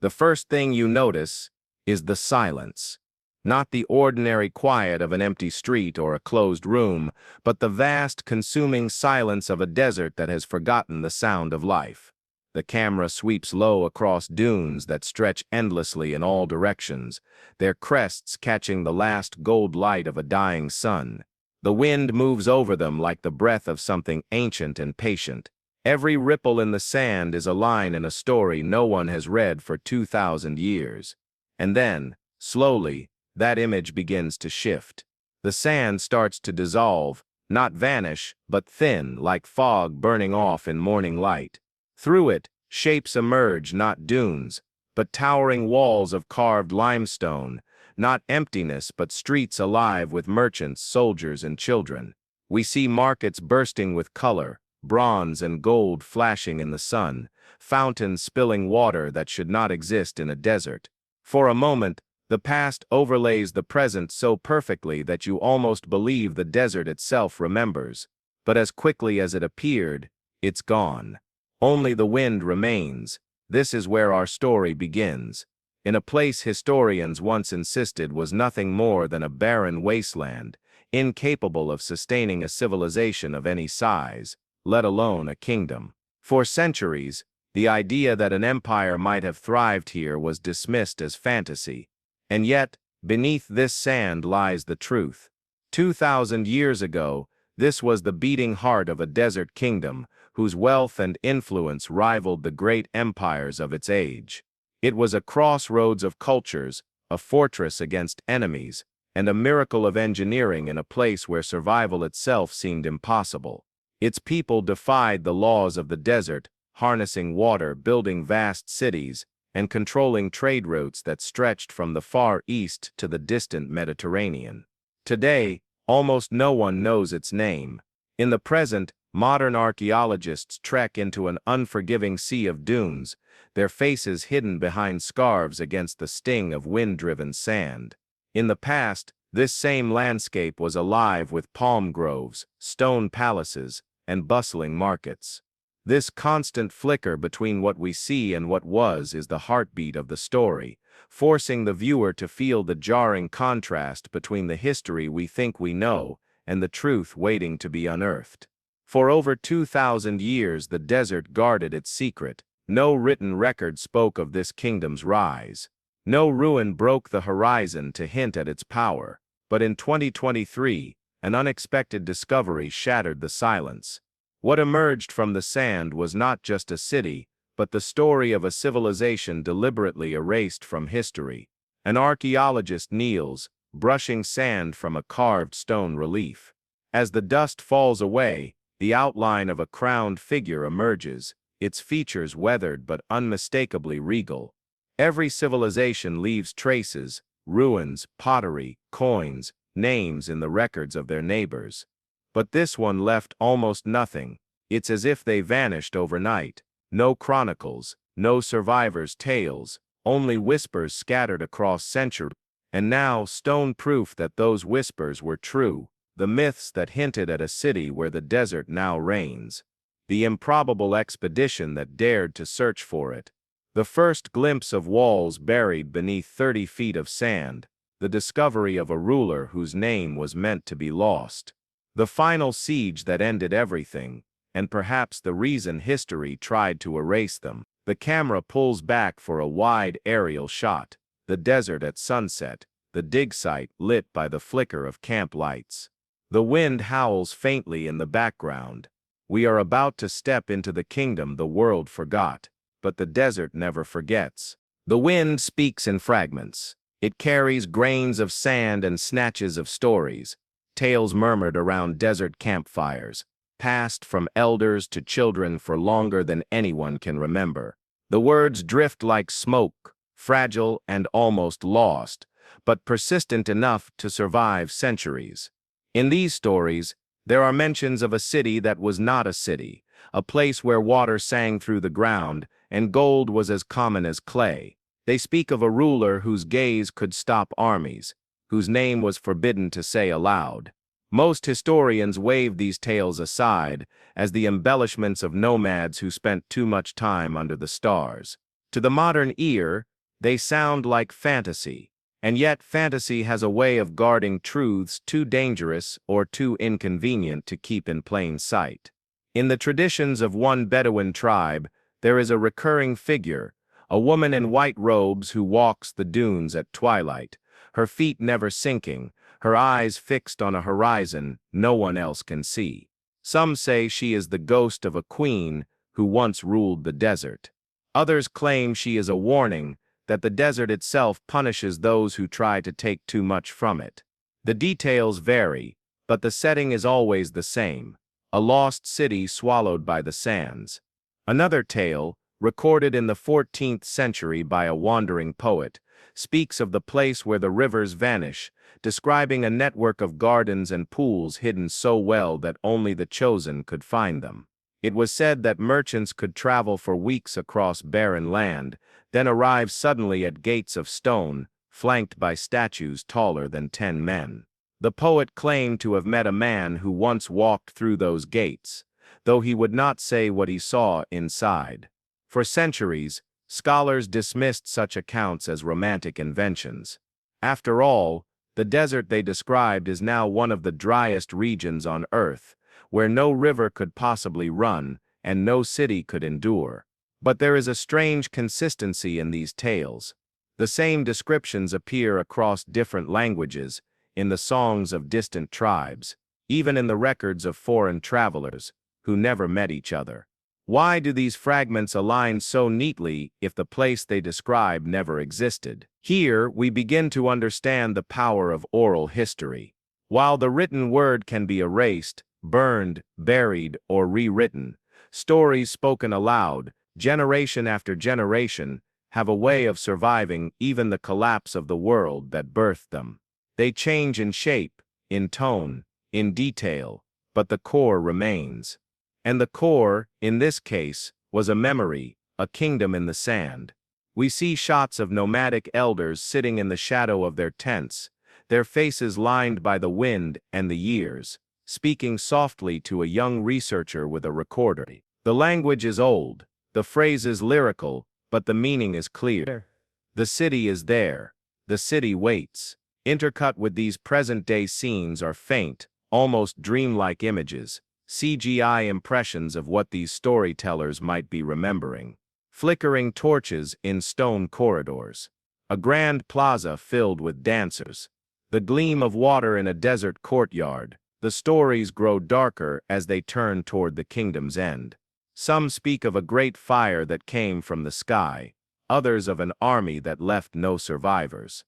The first thing you notice is the silence. Not the ordinary quiet of an empty street or a closed room, but the vast, consuming silence of a desert that has forgotten the sound of life. The camera sweeps low across dunes that stretch endlessly in all directions, their crests catching the last gold light of a dying sun. The wind moves over them like the breath of something ancient and patient. Every ripple in the sand is a line in a story no one has read for 2,000 years. And then, slowly, that image begins to shift. The sand starts to dissolve, not vanish, but thin, like fog burning off in morning light. Through it, shapes emerge, not dunes, but towering walls of carved limestone, not emptiness, but streets alive with merchants, soldiers, and children. We see markets bursting with color, bronze and gold flashing in the sun, fountains spilling water that should not exist in a desert. For a moment, the past overlays the present so perfectly that you almost believe the desert itself remembers. But as quickly as it appeared, it's gone. Only the wind remains. This is where our story begins. In a place historians once insisted was nothing more than a barren wasteland, incapable of sustaining a civilization of any size, let alone a kingdom. For centuries, the idea that an empire might have thrived here was dismissed as fantasy. And yet, beneath this sand lies the truth. 2,000 years ago, this was the beating heart of a desert kingdom, whose wealth and influence rivaled the great empires of its age. It was a crossroads of cultures, a fortress against enemies, and a miracle of engineering in a place where survival itself seemed impossible. Its people defied the laws of the desert, harnessing water, building vast cities, and controlling trade routes that stretched from the Far East to the distant Mediterranean. Today, almost no one knows its name. In the present, modern archaeologists trek into an unforgiving sea of dunes, their faces hidden behind scarves against the sting of wind-driven sand. In the past, this same landscape was alive with palm groves, stone palaces, and bustling markets. This constant flicker between what we see and what was is the heartbeat of the story, forcing the viewer to feel the jarring contrast between the history we think we know and the truth waiting to be unearthed. For over 2,000 years the desert guarded its secret. No written record spoke of this kingdom's rise. No ruin broke the horizon to hint at its power. But in 2023, an unexpected discovery shattered the silence. What emerged from the sand was not just a city, but the story of a civilization deliberately erased from history. An archaeologist kneels, brushing sand from a carved stone relief. As the dust falls away, the outline of a crowned figure emerges, its features weathered but unmistakably regal. Every civilization leaves traces, ruins, pottery, coins, names in the records of their neighbors. But this one left almost nothing. It's as if they vanished overnight. No chronicles, no survivors' tales, only whispers scattered across centuries. And now stone proof that those whispers were true, the myths that hinted at a city where the desert now reigns. The improbable expedition that dared to search for it. The first glimpse of walls buried beneath 30 feet of sand. The discovery of a ruler whose name was meant to be lost. The final siege that ended everything, and perhaps the reason history tried to erase them. The camera pulls back for a wide aerial shot. The desert at sunset, the dig site lit by the flicker of camp lights. The wind howls faintly in the background. We are about to step into the kingdom the world forgot, but the desert never forgets. The wind speaks in fragments. It carries grains of sand and snatches of stories. Tales murmured around desert campfires, passed from elders to children for longer than anyone can remember. The words drift like smoke, fragile and almost lost, but persistent enough to survive centuries. In these stories, there are mentions of a city that was not a city, a place where water sang through the ground and gold was as common as clay. They speak of a ruler whose gaze could stop armies, whose name was forbidden to say aloud. Most historians wave these tales aside as the embellishments of nomads who spent too much time under the stars. To the modern ear, They sound like fantasy, and yet fantasy has a way of guarding truths too dangerous or too inconvenient to keep in plain sight. In the traditions of one Bedouin tribe, there is a recurring figure, a woman in white robes who walks the dunes at twilight, her feet never sinking, her eyes fixed on a horizon no one else can see. Some say she is the ghost of a queen who once ruled the desert. Others claim she is a warning that the desert itself punishes those who try to take too much from it. The details vary, but the setting is always the same: a lost city swallowed by the sands. Another tale, recorded in the 14th century by a wandering poet, speaks of the place where the rivers vanish, describing a network of gardens and pools hidden so well that only the chosen could find them. It was said that merchants could travel for weeks across barren land, then arrive suddenly at gates of stone, flanked by statues taller than 10 men. The poet claimed to have met a man who once walked through those gates, though he would not say what he saw inside. For centuries, scholars dismissed such accounts as romantic inventions. After all, the desert they described is now one of the driest regions on Earth, where no river could possibly run and no city could endure. But there is a strange consistency in these tales. The same descriptions appear across different languages, in the songs of distant tribes, even in the records of foreign travelers, who never met each other. Why do these fragments align so neatly if the place they describe never existed? Here, we begin to understand the power of oral history. While the written word can be erased, burned, buried, or rewritten, stories spoken aloud, generation after generation, have a way of surviving even the collapse of the world that birthed them. They change in shape, in tone, in detail, but the core remains. And the core, in this case, was a memory, a kingdom in the sand. We see shots of nomadic elders sitting in the shadow of their tents, their faces lined by the wind and the years, speaking softly to a young researcher with a recorder. The language is old, the phrases lyrical, but the meaning is clear. The city is there. The city waits. Intercut with these present-day scenes are faint, almost dreamlike images, CGI impressions of what these storytellers might be remembering. Flickering torches in stone corridors. A grand plaza filled with dancers. The gleam of water in a desert courtyard. The stories grow darker as they turn toward the kingdom's end. Some speak of a great fire that came from the sky, others of an army that left no survivors.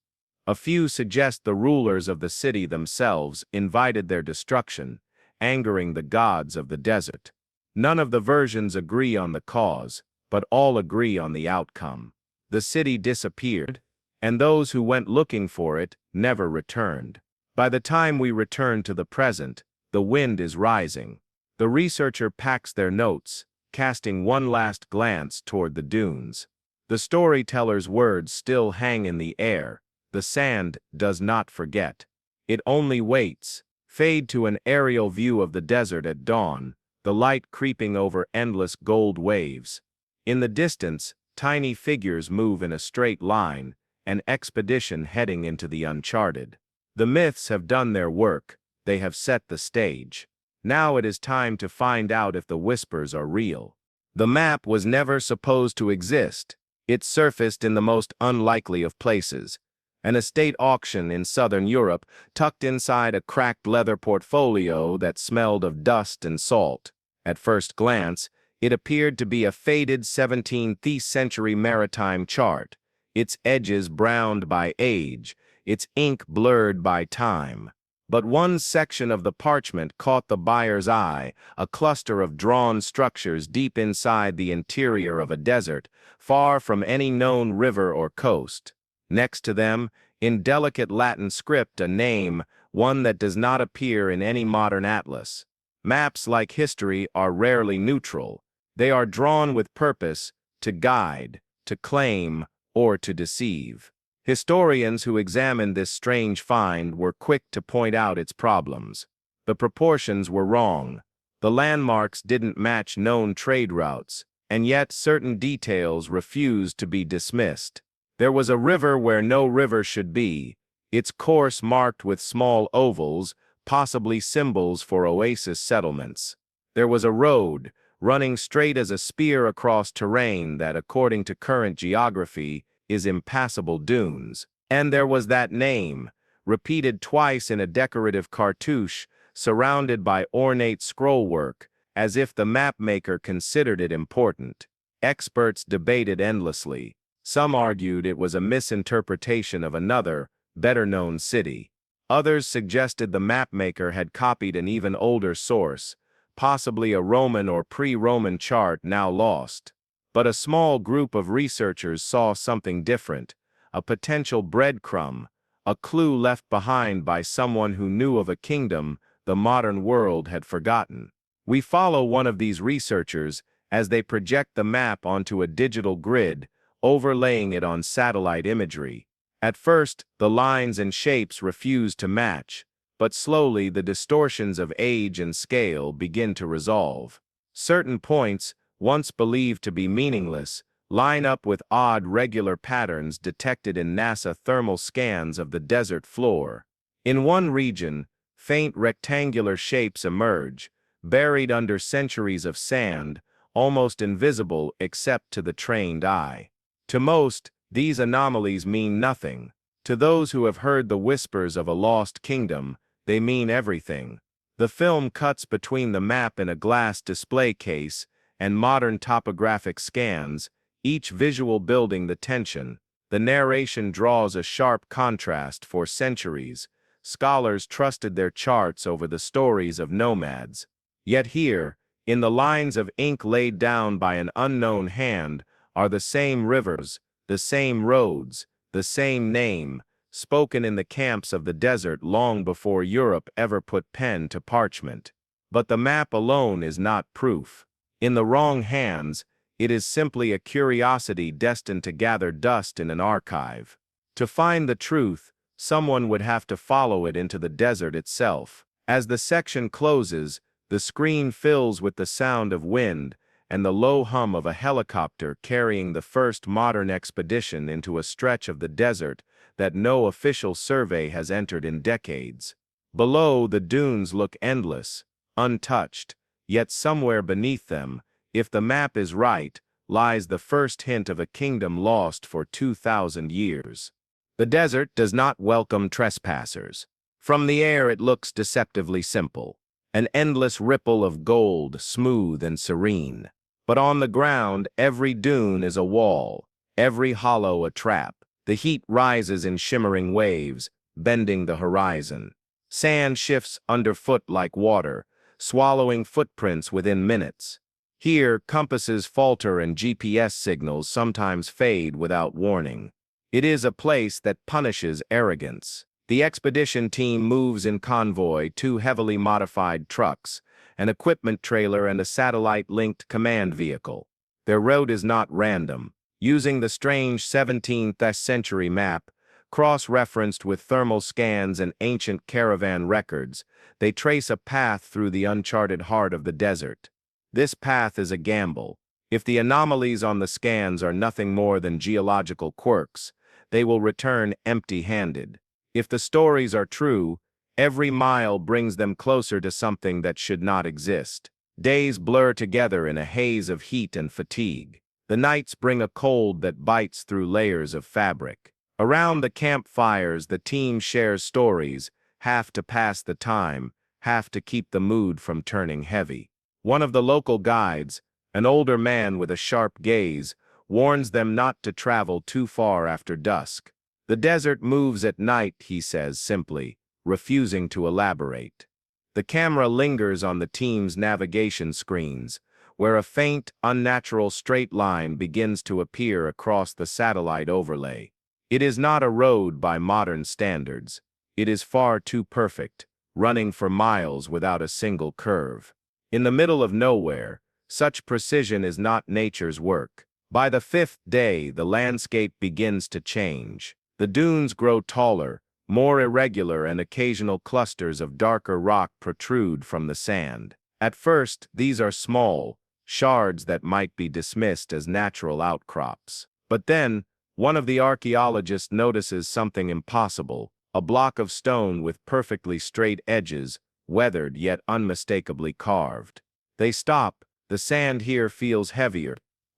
A few suggest the rulers of the city themselves invited their destruction, angering the gods of the desert. None of the versions agree on the cause, but all agree on the outcome. The city disappeared, and those who went looking for it never returned. By the time we return to the present, the wind is rising. The researcher packs their notes, casting one last glance toward the dunes. The storyteller's words still hang in the air. The sand does not forget. It only waits. Fade to an aerial view of the desert at dawn, the light creeping over endless gold waves. In the distance, tiny figures move in a straight line, an expedition heading into the uncharted. The myths have done their work. They have set the stage. Now it is time to find out if the whispers are real. The map was never supposed to exist. It surfaced in the most unlikely of places. An estate auction in southern Europe, tucked inside a cracked leather portfolio that smelled of dust and salt. At first glance, it appeared to be a faded 17th century maritime chart, its edges browned by age, its ink blurred by time. But one section of the parchment caught the buyer's eye, a cluster of drawn structures deep inside the interior of a desert, far from any known river or coast. Next to them, in delicate Latin script, a name, one that does not appear in any modern atlas. Maps, like history, are rarely neutral. They are drawn with purpose, to guide, to claim, or to deceive. Historians who examined this strange find were quick to point out its problems. The proportions were wrong. The landmarks didn't match known trade routes, and yet certain details refused to be dismissed. There was a river where no river should be, its course marked with small ovals, possibly symbols for oasis settlements. There was a road, running straight as a spear across terrain that, according to current geography, is impassable dunes. And there was that name, repeated twice in a decorative cartouche, surrounded by ornate scrollwork, as if the mapmaker considered it important. Experts debated endlessly. Some argued it was a misinterpretation of another, better-known city. Others suggested the mapmaker had copied an even older source, possibly a Roman or pre-Roman chart now lost. But a small group of researchers saw something different, a potential breadcrumb, a clue left behind by someone who knew of a kingdom the modern world had forgotten. We follow one of these researchers as they project the map onto a digital grid, overlaying it on satellite imagery. At first, the lines and shapes refuse to match, but slowly the distortions of age and scale begin to resolve. Certain points, once believed to be meaningless, line up with odd regular patterns detected in NASA thermal scans of the desert floor. In one region, faint rectangular shapes emerge, buried under centuries of sand, almost invisible except to the trained eye. To most, these anomalies mean nothing. To those who have heard the whispers of a lost kingdom, they mean everything. The film cuts between the map in a glass display case and modern topographic scans, each visual building the tension. The narration draws a sharp contrast. For centuries, scholars trusted their charts over the stories of nomads. Yet here, in the lines of ink laid down by an unknown hand, are the same rivers, the same roads, the same name, spoken in the camps of the desert long before Europe ever put pen to parchment. But the map alone is not proof. In the wrong hands, it is simply a curiosity destined to gather dust in an archive. To find the truth, someone would have to follow it into the desert itself. As the section closes, the screen fills with the sound of wind and the low hum of a helicopter carrying the first modern expedition into a stretch of the desert that no official survey has entered in decades. Below, the dunes look endless, untouched, yet somewhere beneath them, if the map is right, lies the first hint of a kingdom lost for 2,000 years. The desert does not welcome trespassers. From the air it looks deceptively simple, an endless ripple of gold, smooth and serene. But on the ground, every dune is a wall, every hollow a trap. The heat rises in shimmering waves, bending the horizon. Sand shifts underfoot like water, swallowing footprints within minutes. Here, compasses falter and GPS signals sometimes fade without warning. It is a place that punishes arrogance. The expedition team moves in convoy, 2 heavily modified trucks, an equipment trailer and a satellite-linked command vehicle. Their route is not random. Using the strange 17th century map, cross-referenced with thermal scans and ancient caravan records, they trace a path through the uncharted heart of the desert. This path is a gamble. If the anomalies on the scans are nothing more than geological quirks, they will return empty-handed. If the stories are true, every mile brings them closer to something that should not exist. Days blur together in a haze of heat and fatigue. The nights bring a cold that bites through layers of fabric. Around the campfires, the team shares stories, half to pass the time, half to keep the mood from turning heavy. One of the local guides, an older man with a sharp gaze, warns them not to travel too far after dusk. The desert moves at night, he says simply, refusing to elaborate. The camera lingers on the team's navigation screens, where a faint, unnatural straight line begins to appear across the satellite overlay. It is not a road by modern standards. It is far too perfect, running for miles without a single curve. In the middle of nowhere, such precision is not nature's work. By the 5th day, the landscape begins to change. The dunes grow taller, more irregular, and occasional clusters of darker rock protrude from the sand. At first, these are small, shards that might be dismissed as natural outcrops. But then, One of the archaeologists notices something impossible, a block of stone with perfectly straight edges, weathered yet unmistakably carved. They stop. The sand here feels heavier,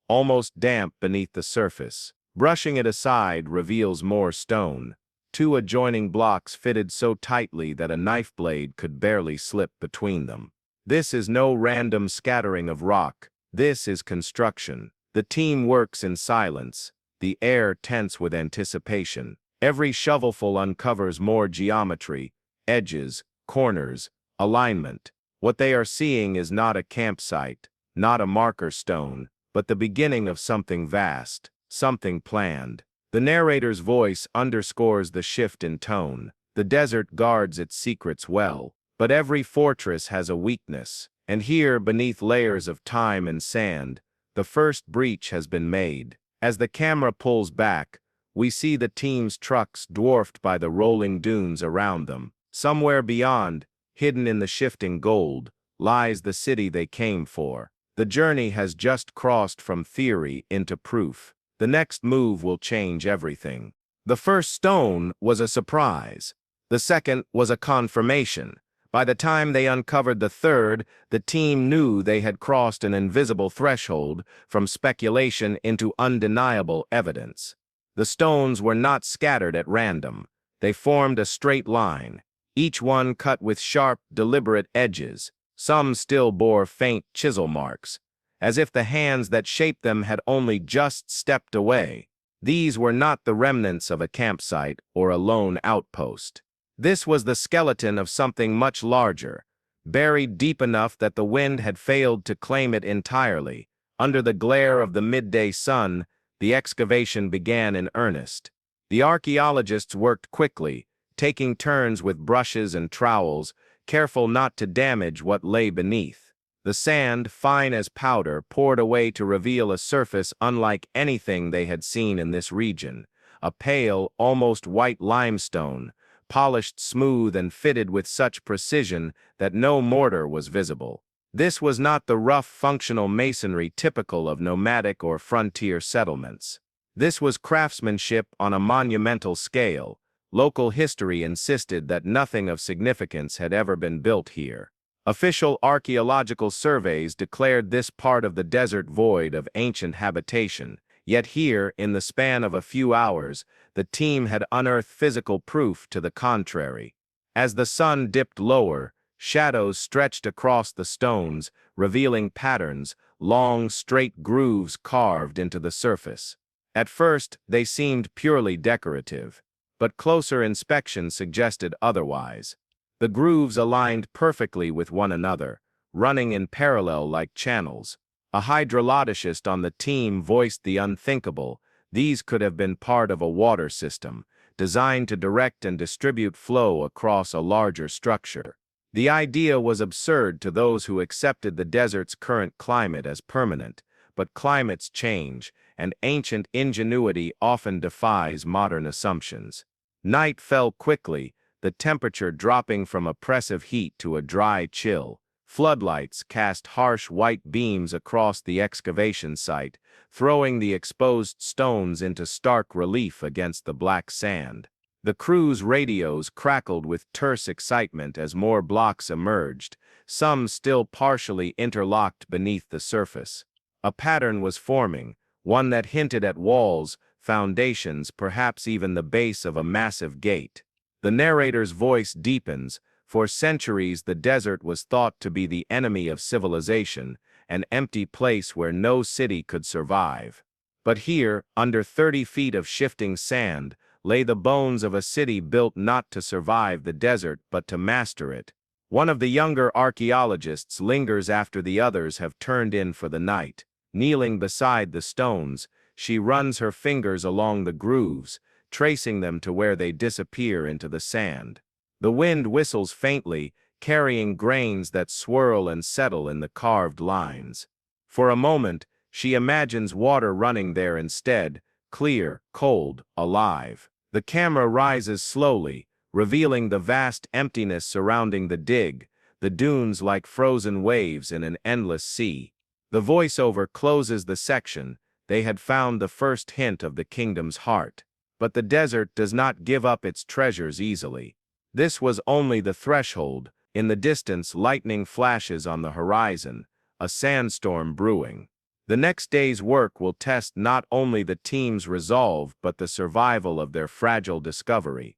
almost damp beneath the surface. Brushing it aside reveals more stone, two adjoining blocks fitted so tightly that a knife blade could barely slip between them. This is no random scattering of rock. This is construction. The team works in silence, the air tense with anticipation. Every shovelful uncovers more geometry, edges, corners, alignment. What they are seeing is not a campsite, not a marker stone, but the beginning of something vast, something planned. The narrator's voice underscores the shift in tone. The desert guards its secrets well, but every fortress has a weakness, and here, beneath layers of time and sand, the first breach has been made. As the camera pulls back, we see the team's trucks dwarfed by the rolling dunes around them. Somewhere beyond, hidden in the shifting gold, lies the city they came for. The journey has just crossed from theory into proof. The next move will change everything. The first stone was a surprise. The second was a confirmation. By the time they uncovered the third, the team knew they had crossed an invisible threshold from speculation into undeniable evidence. The stones were not scattered at random. They formed a straight line, each one cut with sharp, deliberate edges. Some still bore faint chisel marks, as if the hands that shaped them had only just stepped away. These were not the remnants of a campsite or a lone outpost. This was the skeleton of something much larger, buried deep enough that the wind had failed to claim it entirely. Under the glare of the midday sun, the excavation began in earnest. The archaeologists worked quickly, taking turns with brushes and trowels, careful not to damage what lay beneath. The sand, fine as powder, poured away to reveal a surface unlike anything they had seen in this region, a pale, almost white limestone, polished smooth and fitted with such precision that no mortar was visible. This was not the rough functional masonry typical of nomadic or frontier settlements. This was craftsmanship on a monumental scale. Local history insisted that nothing of significance had ever been built here. Official archaeological surveys declared this part of the desert void of ancient habitation, yet here, in the span of a few hours, the team had unearthed physical proof to the contrary. As the sun dipped lower, shadows stretched across the stones, revealing patterns, long, straight grooves carved into the surface. At first, they seemed purely decorative, but closer inspection suggested otherwise. The grooves aligned perfectly with one another, running in parallel like channels. A hydrologist on the team voiced the unthinkable. These could have been part of a water system, designed to direct and distribute flow across a larger structure. The idea was absurd to those who accepted the desert's current climate as permanent, but climates change, and ancient ingenuity often defies modern assumptions. Night fell quickly, the temperature dropping from oppressive heat to a dry chill. Floodlights cast harsh white beams across the excavation site, throwing the exposed stones into stark relief against the black sand. The crew's radios crackled with terse excitement as more blocks emerged, some still partially interlocked beneath the surface. A pattern was forming, one that hinted at walls, foundations, perhaps even the base of a massive gate. The narrator's voice deepens. For centuries, the desert was thought to be the enemy of civilization, an empty place where no city could survive. But here, under 30 feet of shifting sand, lay the bones of a city built not to survive the desert but to master it. One of the younger archaeologists lingers after the others have turned in for the night. Kneeling beside the stones, she runs her fingers along the grooves, tracing them to where they disappear into the sand. The wind whistles faintly, carrying grains that swirl and settle in the carved lines. For a moment, she imagines water running there instead, clear, cold, alive. The camera rises slowly, revealing the vast emptiness surrounding the dig, the dunes like frozen waves in an endless sea. The voiceover closes the section, they had found the first hint of the kingdom's heart. But the desert does not give up its treasures easily. This was only the threshold. In the distance, lightning flashes on the horizon, a sandstorm brewing. The next day's work will test not only the team's resolve but the survival of their fragile discovery.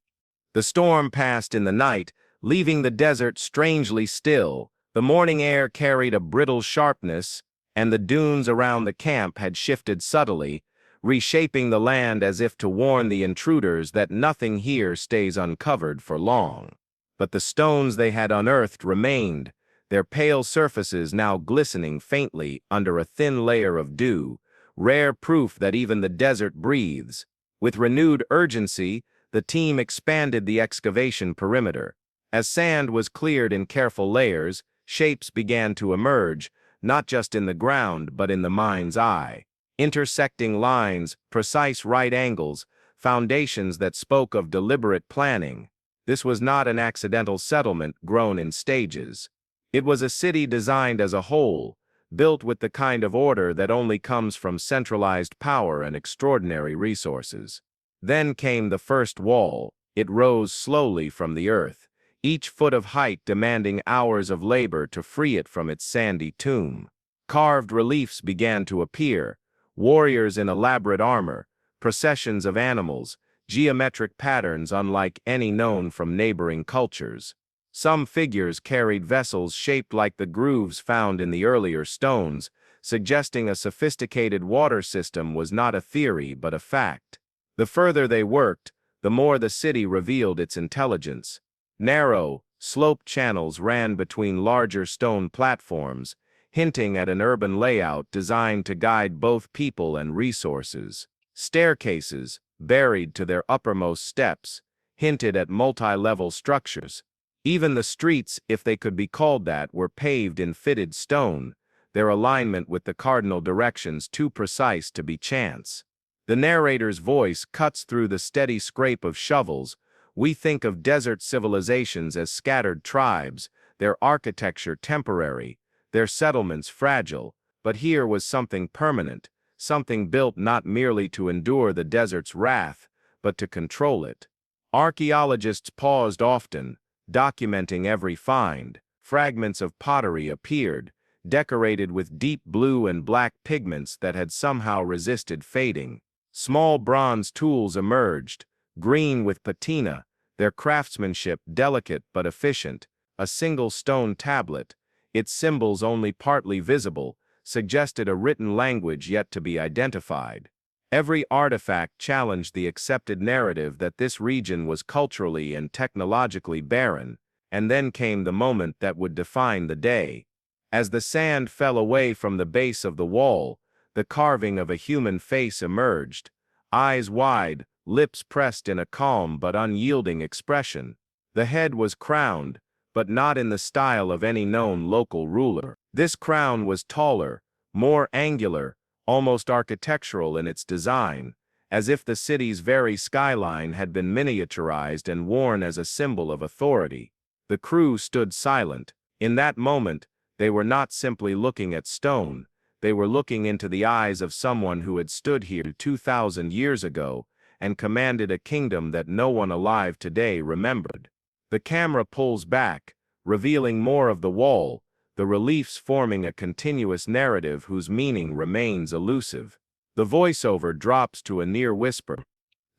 The storm passed in the night, leaving the desert strangely still. The morning air carried a brittle sharpness, and the dunes around the camp had shifted subtly, reshaping the land as if to warn the intruders that nothing here stays uncovered for long. But the stones they had unearthed remained, their pale surfaces now glistening faintly under a thin layer of dew, rare proof that even the desert breathes. With renewed urgency, the team expanded the excavation perimeter. As sand was cleared in careful layers, shapes began to emerge, not just in the ground but in the mind's eye. Intersecting lines, precise right angles, foundations that spoke of deliberate planning. This was not an accidental settlement grown in stages. It was a city designed as a whole, built with the kind of order that only comes from centralized power and extraordinary resources. Then came the first wall. It rose slowly from the earth, each foot of height demanding hours of labor to free it from its sandy tomb. Carved reliefs began to appear, warriors in elaborate armor, processions of animals, geometric patterns unlike any known from neighboring cultures. Some figures carried vessels shaped like the grooves found in the earlier stones, suggesting a sophisticated water system was not a theory but a fact. The further they worked, the more the city revealed its intelligence. Narrow, sloped channels ran between larger stone platforms, hinting at an urban layout designed to guide both people and resources. Staircases, buried to their uppermost steps, hinted at multi-level structures. Even the streets, if they could be called that, were paved in fitted stone, their alignment with the cardinal directions too precise to be chance. The narrator's voice cuts through the steady scrape of shovels. We think of desert civilizations as scattered tribes, their architecture temporary, their settlements fragile, but here was something permanent, something built not merely to endure the desert's wrath, but to control it. Archaeologists paused often, documenting every find. Fragments of pottery appeared, decorated with deep blue and black pigments that had somehow resisted fading. Small bronze tools emerged, green with patina, their craftsmanship delicate but efficient. A single stone tablet, its symbols only partly visible, suggested a written language yet to be identified. Every artifact challenged the accepted narrative that this region was culturally and technologically barren, and then came the moment that would define the day. As the sand fell away from the base of the wall, the carving of a human face emerged, eyes wide, lips pressed in a calm but unyielding expression. The head was crowned, but not in the style of any known local ruler. This crown was taller, more angular, almost architectural in its design, as if the city's very skyline had been miniaturized and worn as a symbol of authority. The crew stood silent. In that moment, they were not simply looking at stone, they were looking into the eyes of someone who had stood here 2,000 years ago and commanded a kingdom that no one alive today remembered. The camera pulls back, revealing more of the wall, the reliefs forming a continuous narrative whose meaning remains elusive. The voiceover drops to a near whisper.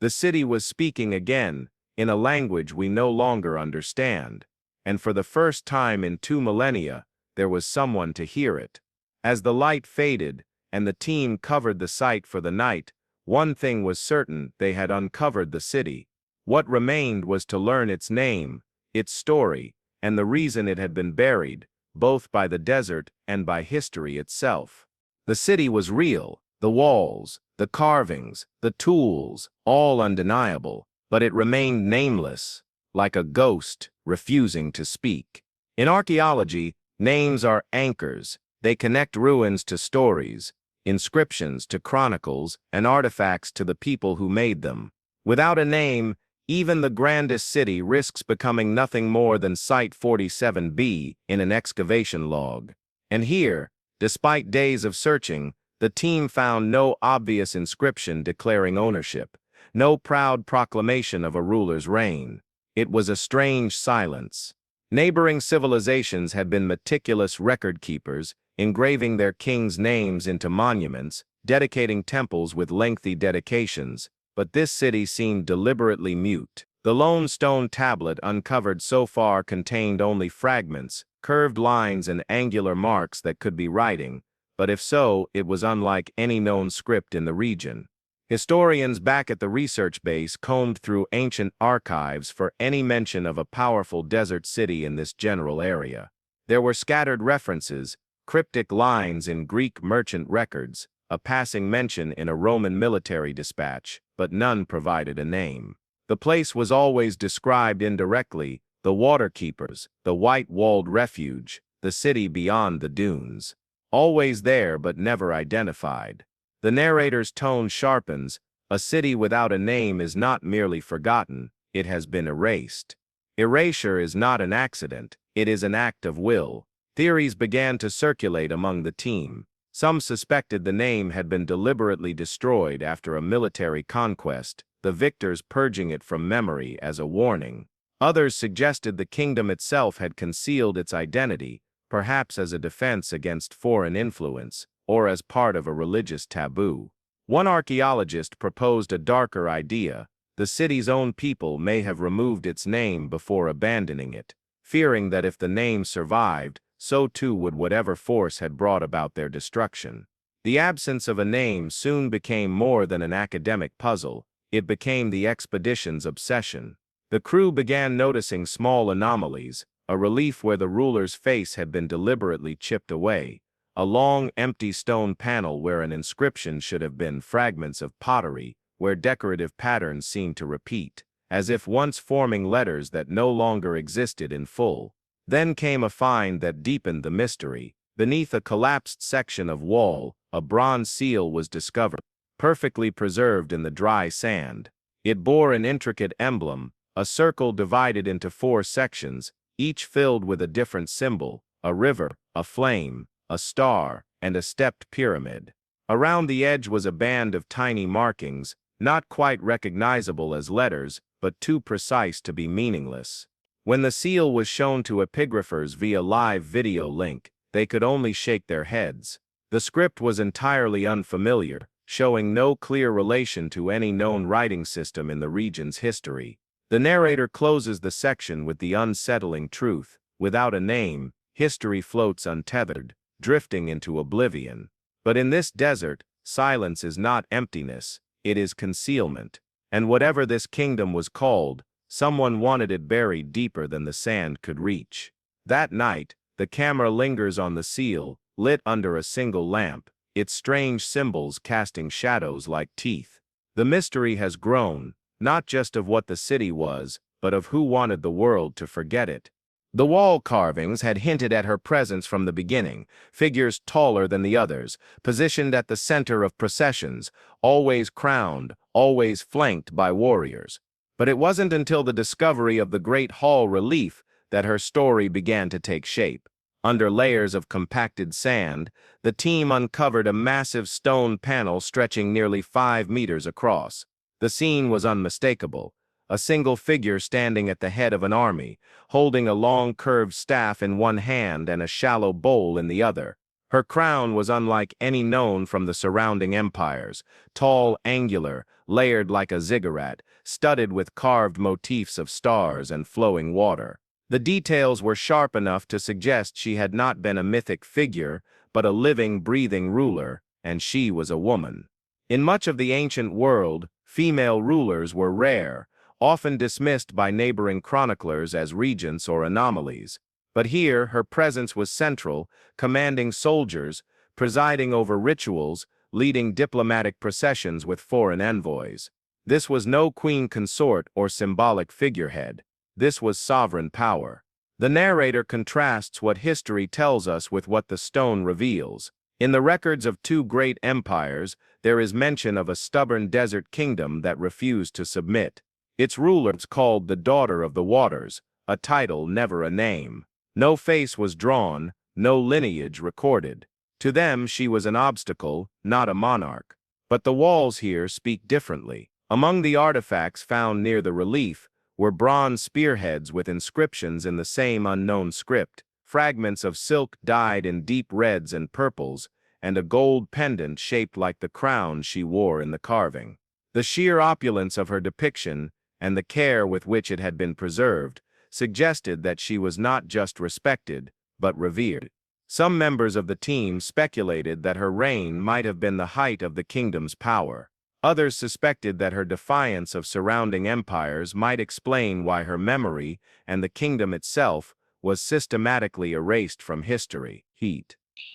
The city was speaking again, in a language we no longer understand, and for the first time in 2 millennia, there was someone to hear it. As the light faded, and the team covered the site for the night, one thing was certain: they had uncovered the city. What remained was to learn its name, its story, and the reason it had been buried, both by the desert and by history itself. The city was real, the walls, the carvings, the tools, all undeniable, but it remained nameless, like a ghost refusing to speak. In archaeology, names are anchors. They connect ruins to stories, inscriptions to chronicles, and artifacts to the people who made them. Without a name, even the grandest city risks becoming nothing more than Site 47B in an excavation log. And here, despite days of searching, The team found no obvious inscription declaring ownership, no proud proclamation of a ruler's reign. It was a strange silence. Neighboring civilizations had been meticulous record keepers, engraving their kings' names into monuments, dedicating temples with lengthy dedications, but this city seemed deliberately mute. The lone stone tablet uncovered so far contained only fragments, curved lines and angular marks that could be writing, but if so, it was unlike any known script in the region. Historians back at the research base combed through ancient archives for any mention of a powerful desert city in this general area. There were scattered references, cryptic lines in Greek merchant records, a passing mention in a Roman military dispatch, but none provided a name. The place was always described indirectly: the water keepers, the white-walled refuge, the city beyond the dunes. Always there but never identified. The narrator's tone sharpens: a city without a name is not merely forgotten, it has been erased. Erasure is not an accident, it is an act of will. Theories began to circulate among the team. Some suspected the name had been deliberately destroyed after a military conquest, the victors purging it from memory as a warning. Others suggested the kingdom itself had concealed its identity, perhaps as a defense against foreign influence, or as part of a religious taboo. One archaeologist proposed a darker idea: the city's own people may have removed its name before abandoning it, fearing that if the name survived, so too would whatever force had brought about their destruction. The absence of a name soon became more than an academic puzzle, it became the expedition's obsession. The crew began noticing small anomalies: a relief where the ruler's face had been deliberately chipped away, a long, empty stone panel where an inscription should have been, fragments of pottery where decorative patterns seemed to repeat, as if once forming letters that no longer existed in full. Then came a find that deepened the mystery. Beneath a collapsed section of wall, a bronze seal was discovered, perfectly preserved in the dry sand. It bore an intricate emblem, a circle divided into 4 sections, each filled with a different symbol: a river, a flame, a star, and a stepped pyramid. Around the edge was a band of tiny markings, not quite recognizable as letters, but too precise to be meaningless. When the seal was shown to epigraphers via live video link, they could only shake their heads. The script was entirely unfamiliar, showing no clear relation to any known writing system in the region's history. The narrator closes the section with the unsettling truth: without a name, history floats untethered, drifting into oblivion. But in this desert, silence is not emptiness, it is concealment. And whatever this kingdom was called, someone wanted it buried deeper than the sand could reach. That night, the camera lingers on the seal, lit under a single lamp, its strange symbols casting shadows like teeth. The mystery has grown, not just of what the city was, but of who wanted the world to forget it. The wall carvings had hinted at her presence from the beginning: figures taller than the others, positioned at the center of processions, always crowned, always flanked by warriors. But it wasn't until the discovery of the Great Hall relief that her story began to take shape. Under layers of compacted sand, the team uncovered a massive stone panel stretching nearly 5 meters across. The scene was unmistakable: a single figure standing at the head of an army, holding a long curved staff in one hand and a shallow bowl in the other. Her crown was unlike any known from the surrounding empires: tall, angular, layered like a ziggurat, studded with carved motifs of stars and flowing water. The details were sharp enough to suggest she had not been a mythic figure, but a living, breathing ruler, and she was a woman. In much of the ancient world, female rulers were rare, often dismissed by neighboring chroniclers as regents or anomalies. But here, her presence was central, commanding soldiers, presiding over rituals, leading diplomatic processions with foreign envoys. This was no queen consort or symbolic figurehead. This was sovereign power. The narrator contrasts what history tells us with what the stone reveals. In the records of 2 great empires, there is mention of a stubborn desert kingdom that refused to submit. Its ruler was called the Daughter of the Waters, a title, never a name. No face was drawn, no lineage recorded. To them, she was an obstacle, not a monarch. But the walls here speak differently. Among the artifacts found near the relief were bronze spearheads with inscriptions in the same unknown script, fragments of silk dyed in deep reds and purples, and a gold pendant shaped like the crown she wore in the carving. The sheer opulence of her depiction, and the care with which it had been preserved, suggested that she was not just respected, but revered. Some members of the team speculated that her reign might have been the height of the kingdom's power. Others suspected that her defiance of surrounding empires might explain why her memory, and the kingdom itself, was systematically erased from history.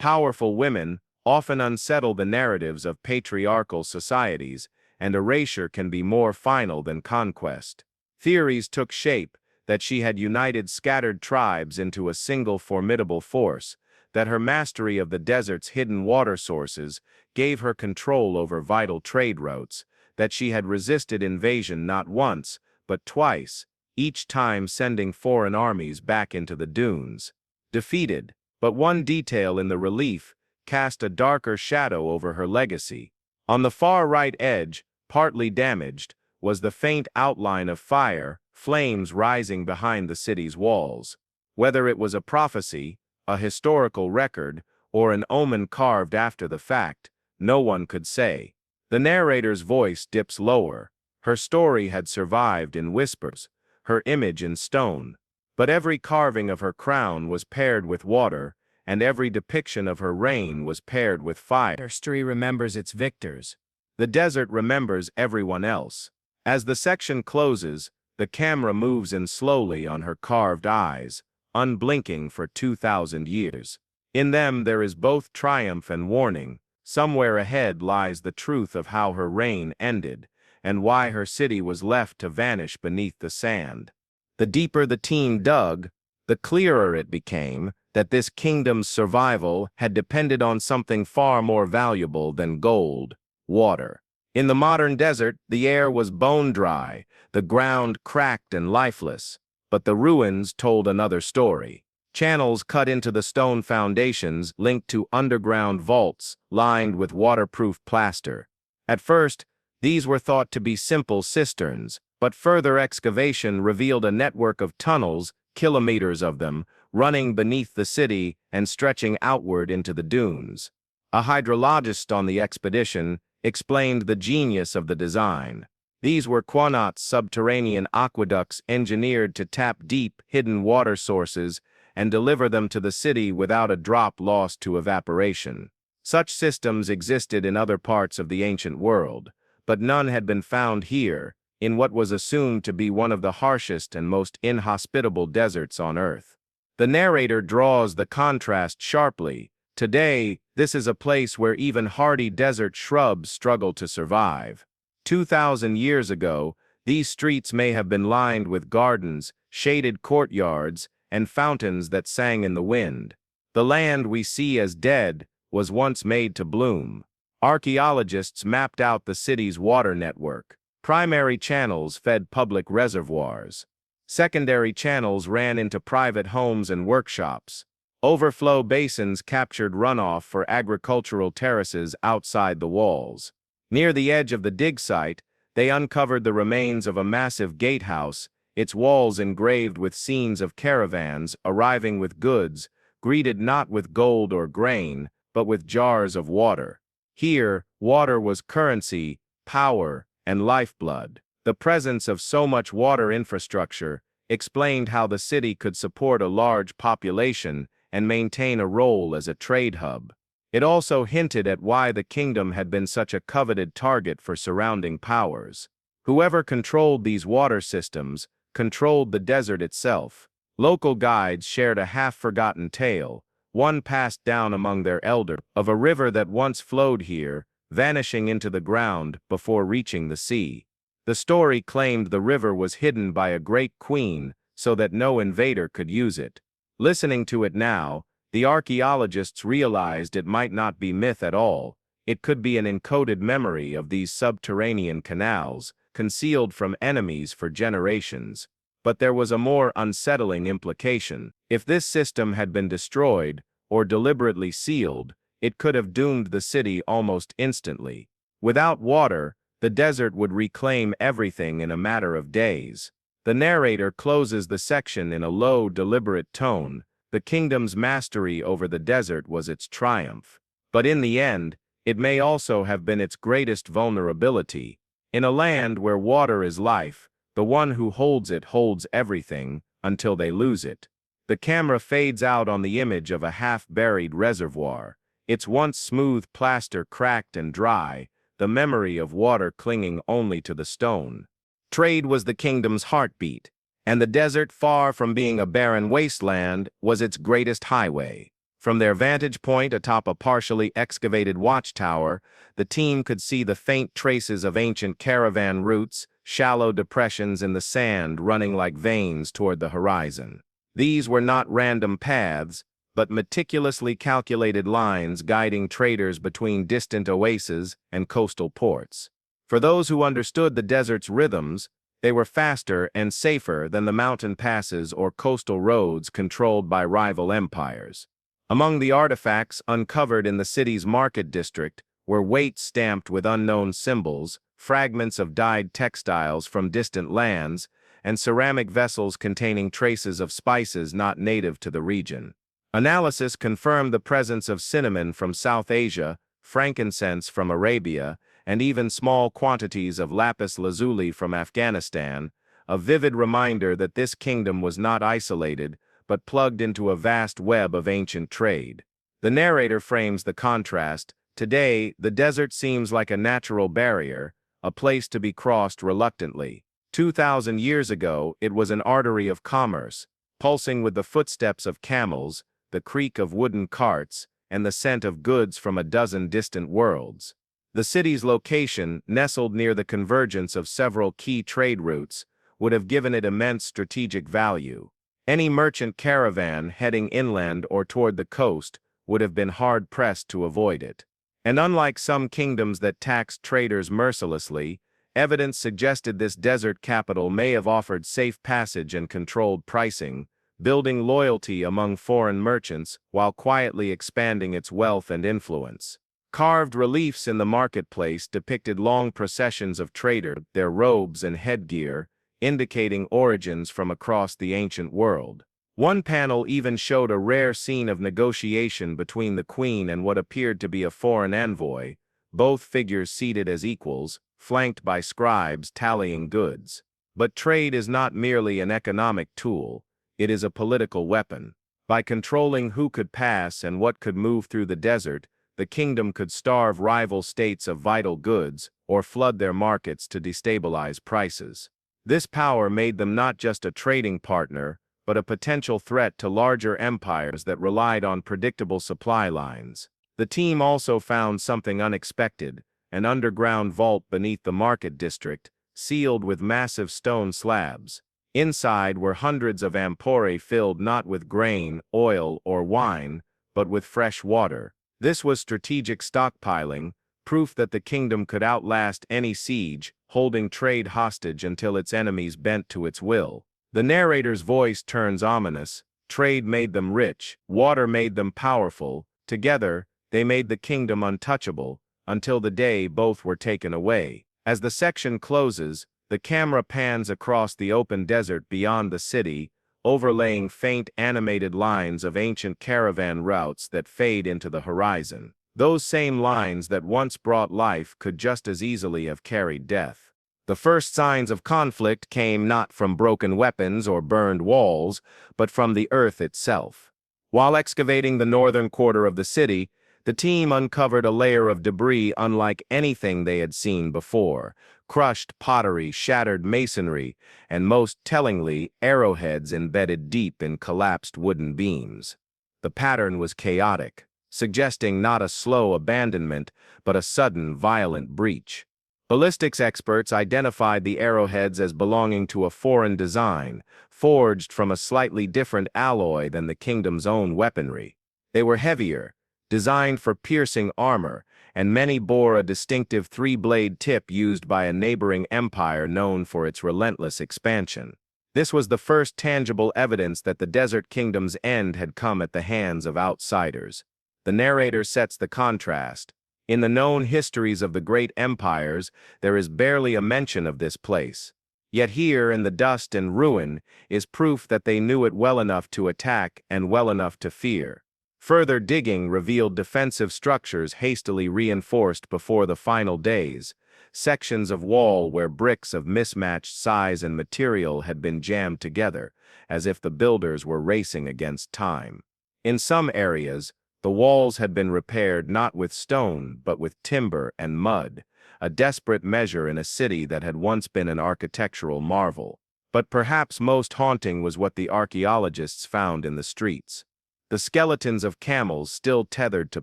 Powerful women often unsettle the narratives of patriarchal societies, and erasure can be more final than conquest. Theories took shape that she had united scattered tribes into a single formidable force, that her mastery of the desert's hidden water sources gave her control over vital trade routes, that she had resisted invasion not once, but twice, each time sending foreign armies back into the dunes. Defeated, but one detail in the relief cast a darker shadow over her legacy. On the far right edge, partly damaged, was the faint outline of fire, flames rising behind the city's walls. Whether it was a prophecy, a historical record, or an omen carved after the fact, no one could say. The narrator's voice dips lower. Her story had survived in whispers, her image in stone. But every carving of her crown was paired with water, and every depiction of her reign was paired with fire. History remembers its victors. The desert remembers everyone else. As the section closes, the camera moves in slowly on her carved eyes, unblinking for 2,000 years. In them there is both triumph and warning. Somewhere ahead lies the truth of how her reign ended, and why her city was left to vanish beneath the sand. The deeper the team dug, the clearer it became that this kingdom's survival had depended on something far more valuable than gold: water. In the modern desert, the air was bone-dry, the ground cracked and lifeless. But the ruins told another story. Channels cut into the stone foundations linked to underground vaults lined with waterproof plaster. At first, these were thought to be simple cisterns, but further excavation revealed a network of tunnels, kilometers of them, running beneath the city and stretching outward into the dunes. A hydrologist on the expedition explained the genius of the design. These were Quanat's subterranean aqueducts engineered to tap deep, hidden water sources and deliver them to the city without a drop lost to evaporation. Such systems existed in other parts of the ancient world, but none had been found here, in what was assumed to be one of the harshest and most inhospitable deserts on Earth. The narrator draws the contrast sharply. Today, this is a place where even hardy desert shrubs struggle to survive. 2,000 years ago, these streets may have been lined with gardens, shaded courtyards, and fountains that sang in the wind. The land we see as dead was once made to bloom. Archaeologists mapped out the city's water network. Primary channels fed public reservoirs. Secondary channels ran into private homes and workshops. Overflow basins captured runoff for agricultural terraces outside the walls. Near the edge of the dig site, they uncovered the remains of a massive gatehouse, its walls engraved with scenes of caravans arriving with goods, greeted not with gold or grain, but with jars of water. Here, water was currency, power, and lifeblood. The presence of so much water infrastructure explained how the city could support a large population and maintain a role as a trade hub. It also hinted at why the kingdom had been such a coveted target for surrounding powers. Whoever controlled these water systems controlled the desert itself. Local guides shared a half-forgotten tale, one passed down among their elders, of a river that once flowed here, vanishing into the ground before reaching the sea. The story claimed the river was hidden by a great queen so that no invader could use it. Listening to it now, the archaeologists realized it might not be myth at all. It could be an encoded memory of these subterranean canals, concealed from enemies for generations. But there was a more unsettling implication. If this system had been destroyed, or deliberately sealed, It could have doomed the city almost instantly. Without water, the desert would reclaim everything in a matter of days. The narrator closes the section in a low, deliberate tone. The kingdom's mastery over the desert was its triumph. But in the end, it may also have been its greatest vulnerability. In a land where water is life, the one who holds it holds everything until they lose it. The camera fades out on the image of a half-buried reservoir, its once smooth plaster cracked and dry, the memory of water clinging only to the stone. Trade was the kingdom's heartbeat, and the desert, far from being a barren wasteland, was its greatest highway. From their vantage point atop a partially excavated watchtower, the team could see the faint traces of ancient caravan routes, shallow depressions in the sand running like veins toward the horizon. These were not random paths, but meticulously calculated lines guiding traders between distant oases and coastal ports. For those who understood the desert's rhythms, they were faster and safer than the mountain passes or coastal roads controlled by rival empires. Among the artifacts uncovered in the city's market district were weights stamped with unknown symbols, fragments of dyed textiles from distant lands, and ceramic vessels containing traces of spices not native to the region. Analysis confirmed the presence of cinnamon from South Asia, frankincense from Arabia, and even small quantities of lapis lazuli from Afghanistan, a vivid reminder that this kingdom was not isolated, but plugged into a vast web of ancient trade. The narrator frames the contrast. Today, the desert seems like a natural barrier, a place to be crossed reluctantly. 2,000 years ago, it was an artery of commerce, pulsing with the footsteps of camels, the creak of wooden carts, and the scent of goods from a dozen distant worlds. The city's location, nestled near the convergence of several key trade routes, would have given it immense strategic value. Any merchant caravan heading inland or toward the coast would have been hard-pressed to avoid it. And unlike some kingdoms that taxed traders mercilessly, evidence suggested this desert capital may have offered safe passage and controlled pricing, building loyalty among foreign merchants while quietly expanding its wealth and influence. Carved reliefs in the marketplace depicted long processions of traders, their robes and headgear, indicating origins from across the ancient world. One panel even showed a rare scene of negotiation between the queen and what appeared to be a foreign envoy, both figures seated as equals, flanked by scribes tallying goods. But trade is not merely an economic tool, it is a political weapon. By controlling who could pass and what could move through the desert, the kingdom could starve rival states of vital goods or flood their markets to destabilize prices. This power made them not just a trading partner, but a potential threat to larger empires that relied on predictable supply lines. The team also found something unexpected, an underground vault beneath the market district, sealed with massive stone slabs. Inside were hundreds of amphorae filled not with grain, oil, or wine, but with fresh water. This was strategic stockpiling, proof that the kingdom could outlast any siege, holding trade hostage until its enemies bent to its will. The narrator's voice turns ominous. Trade made them rich, water made them powerful. Together, they made the kingdom untouchable, until the day both were taken away. As the section closes, the camera pans across the open desert beyond the city, overlaying faint animated lines of ancient caravan routes that fade into the horizon. Those same lines that once brought life could just as easily have carried death. The first signs of conflict came not from broken weapons or burned walls, but from the earth itself. While excavating the northern quarter of the city, the team uncovered a layer of debris unlike anything they had seen before: crushed pottery, shattered masonry, and most tellingly, arrowheads embedded deep in collapsed wooden beams. The pattern was chaotic, suggesting not a slow abandonment, but a sudden, violent breach. Ballistics experts identified the arrowheads as belonging to a foreign design, forged from a slightly different alloy than the kingdom's own weaponry. They were heavier, designed for piercing armor, and many bore a distinctive three-blade tip used by a neighboring empire known for its relentless expansion. This was the first tangible evidence that the Desert Kingdom's end had come at the hands of outsiders. The narrator sets the contrast. In the known histories of the great empires, there is barely a mention of this place. Yet here, in the dust and ruin, is proof that they knew it well enough to attack and well enough to fear. Further digging revealed defensive structures hastily reinforced before the final days, sections of wall where bricks of mismatched size and material had been jammed together, as if the builders were racing against time. In some areas, the walls had been repaired not with stone but with timber and mud, a desperate measure in a city that had once been an architectural marvel. But perhaps most haunting was what the archaeologists found in the streets. The skeletons of camels still tethered to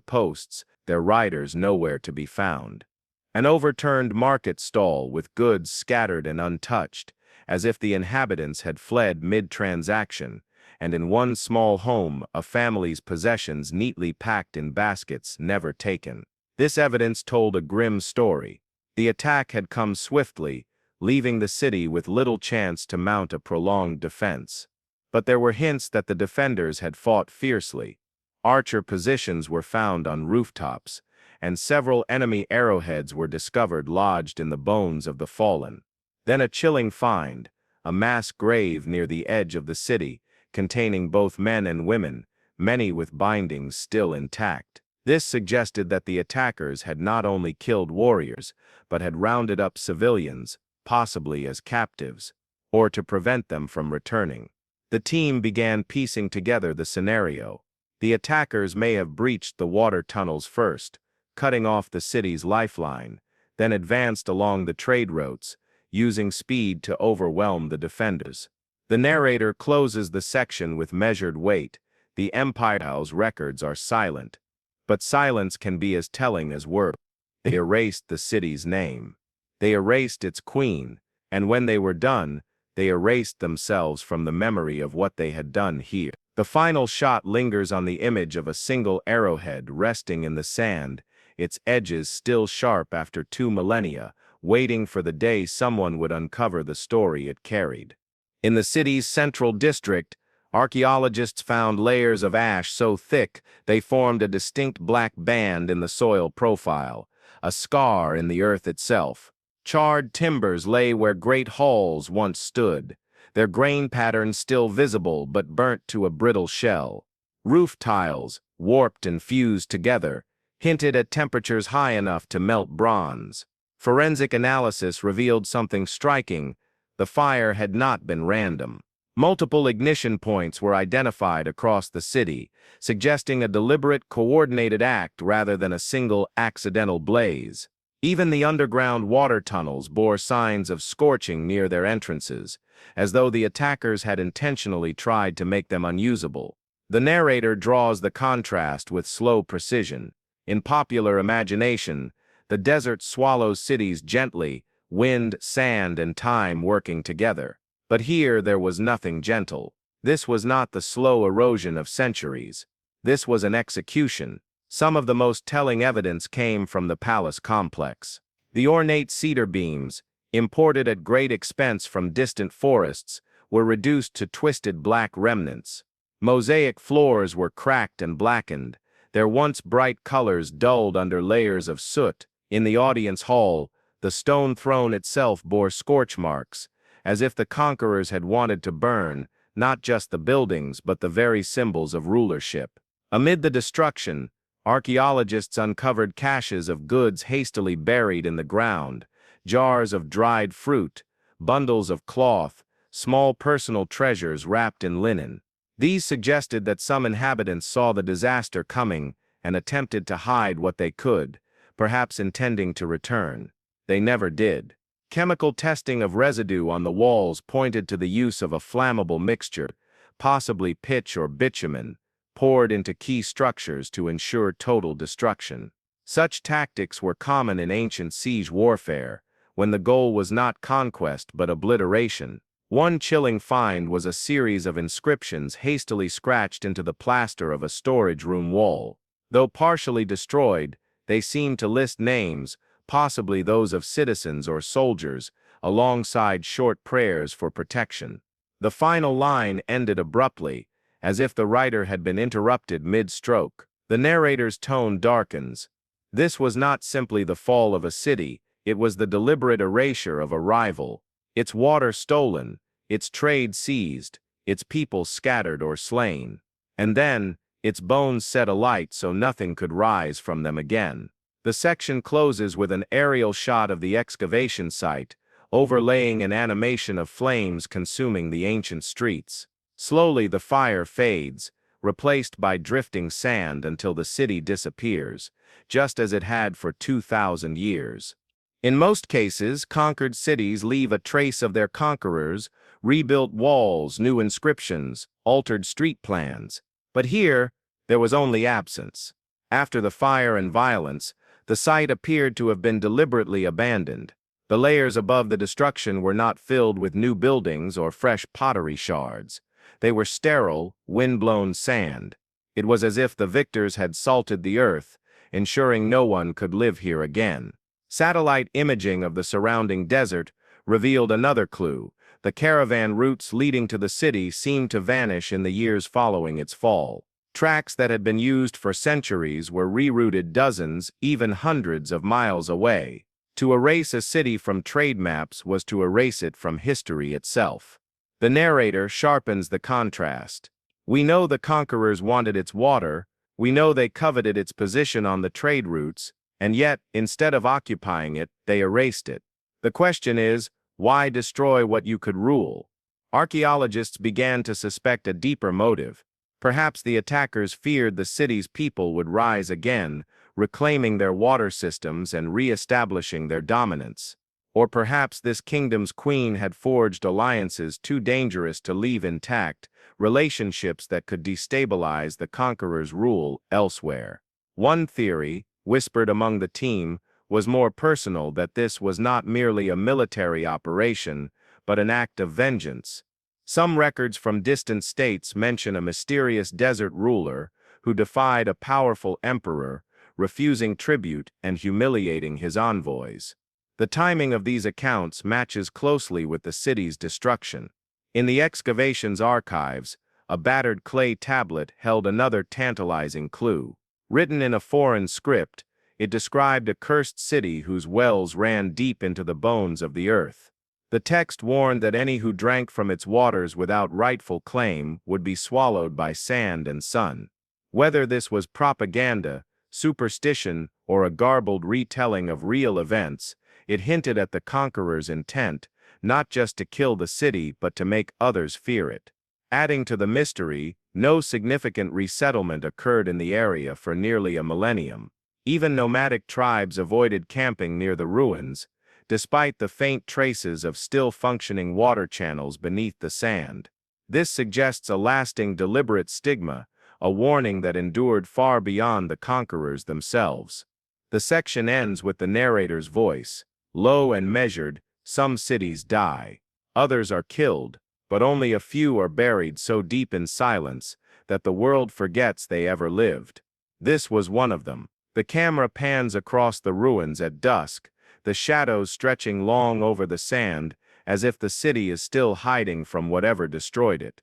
posts, their riders nowhere to be found. An overturned market stall with goods scattered and untouched, as if the inhabitants had fled mid-transaction, and in one small home a family's possessions neatly packed in baskets never taken. This evidence told a grim story. The attack had come swiftly, leaving the city with little chance to mount a prolonged defense. But there were hints that the defenders had fought fiercely. Archer positions were found on rooftops, and several enemy arrowheads were discovered lodged in the bones of the fallen. Then a chilling find, a mass grave near the edge of the city, containing both men and women, many with bindings still intact. This suggested that the attackers had not only killed warriors, but had rounded up civilians, possibly as captives, or to prevent them from returning. The team began piecing together the scenario. The attackers may have breached the water tunnels first, cutting off the city's lifeline, then advanced along the trade routes, using speed to overwhelm the defenders. The narrator closes the section with measured weight. The Empire's records are silent, but silence can be as telling as words. They erased the city's name. They erased its queen, and when they were done, they erased themselves from the memory of what they had done here. The final shot lingers on the image of a single arrowhead resting in the sand, its edges still sharp after 2 millennia, waiting for the day someone would uncover the story it carried. In the city's central district, archaeologists found layers of ash so thick they formed a distinct black band in the soil profile, a scar in the earth itself. Charred timbers lay where great halls once stood, their grain patterns still visible but burnt to a brittle shell. Roof tiles, warped and fused together, hinted at temperatures high enough to melt bronze. Forensic analysis revealed something striking. The fire had not been random. Multiple ignition points were identified across the city, suggesting a deliberate, coordinated act rather than a single accidental blaze. Even the underground water tunnels bore signs of scorching near their entrances, as though the attackers had intentionally tried to make them unusable. The narrator draws the contrast with slow precision. In popular imagination, the desert swallows cities gently, wind, sand, and time working together. But here there was nothing gentle. This was not the slow erosion of centuries. This was an execution. Some of the most telling evidence came from the palace complex. The ornate cedar beams, imported at great expense from distant forests, were reduced to twisted black remnants. Mosaic floors were cracked and blackened, their once bright colors dulled under layers of soot. In the audience hall, the stone throne itself bore scorch marks, as if the conquerors had wanted to burn, not just the buildings but the very symbols of rulership. Amid the destruction, archaeologists uncovered caches of goods hastily buried in the ground, jars of dried fruit, bundles of cloth, small personal treasures wrapped in linen. These suggested that some inhabitants saw the disaster coming and attempted to hide what they could, perhaps intending to return. They never did. Chemical testing of residue on the walls pointed to the use of a flammable mixture, possibly pitch or bitumen, poured into key structures to ensure total destruction. Such tactics were common in ancient siege warfare, when the goal was not conquest but obliteration. One chilling find was a series of inscriptions hastily scratched into the plaster of a storage room wall. Though partially destroyed, they seemed to list names, possibly those of citizens or soldiers, alongside short prayers for protection. The final line ended abruptly, as if the writer had been interrupted mid-stroke. The narrator's tone darkens. This was not simply the fall of a city, it was the deliberate erasure of a rival, its water stolen, its trade seized, its people scattered or slain, and then, its bones set alight so nothing could rise from them again. The section closes with an aerial shot of the excavation site, overlaying an animation of flames consuming the ancient streets. Slowly the fire fades, replaced by drifting sand until the city disappears, just as it had for 2,000 years. In most cases, conquered cities leave a trace of their conquerors, rebuilt walls, new inscriptions, altered street plans. But here, there was only absence. After the fire and violence, the site appeared to have been deliberately abandoned. The layers above the destruction were not filled with new buildings or fresh pottery shards. They were sterile, wind-blown sand. It was as if the victors had salted the earth, ensuring no one could live here again. Satellite imaging of the surrounding desert revealed another clue. The caravan routes leading to the city seemed to vanish in the years following its fall. Tracks that had been used for centuries were rerouted dozens, even hundreds of miles away. To erase a city from trade maps was to erase it from history itself. The narrator sharpens the contrast. We know the conquerors wanted its water, we know they coveted its position on the trade routes, and yet, instead of occupying it, they erased it. The question is, why destroy what you could rule? Archaeologists began to suspect a deeper motive. Perhaps the attackers feared the city's people would rise again, reclaiming their water systems and re-establishing their dominance. Or perhaps this kingdom's queen had forged alliances too dangerous to leave intact, relationships that could destabilize the conqueror's rule elsewhere. One theory, whispered among the team, was more personal, that this was not merely a military operation, but an act of vengeance. Some records from distant states mention a mysterious desert ruler who defied a powerful emperor, refusing tribute and humiliating his envoys. The timing of these accounts matches closely with the city's destruction. In the excavation's archives, a battered clay tablet held another tantalizing clue. Written in a foreign script, it described a cursed city whose wells ran deep into the bones of the earth. The text warned that any who drank from its waters without rightful claim would be swallowed by sand and sun. Whether this was propaganda, superstition, or a garbled retelling of real events, it hinted at the conqueror's intent, not just to kill the city but to make others fear it. Adding to the mystery, no significant resettlement occurred in the area for nearly a millennium. Even nomadic tribes avoided camping near the ruins, despite the faint traces of still-functioning water channels beneath the sand. This suggests a lasting deliberate stigma, a warning that endured far beyond the conquerors themselves. The section ends with the narrator's voice. Low and measured, some cities die. Others are killed, but only a few are buried so deep in silence that the world forgets they ever lived. This was one of them. The camera pans across the ruins at dusk, the shadows stretching long over the sand, as if the city is still hiding from whatever destroyed it.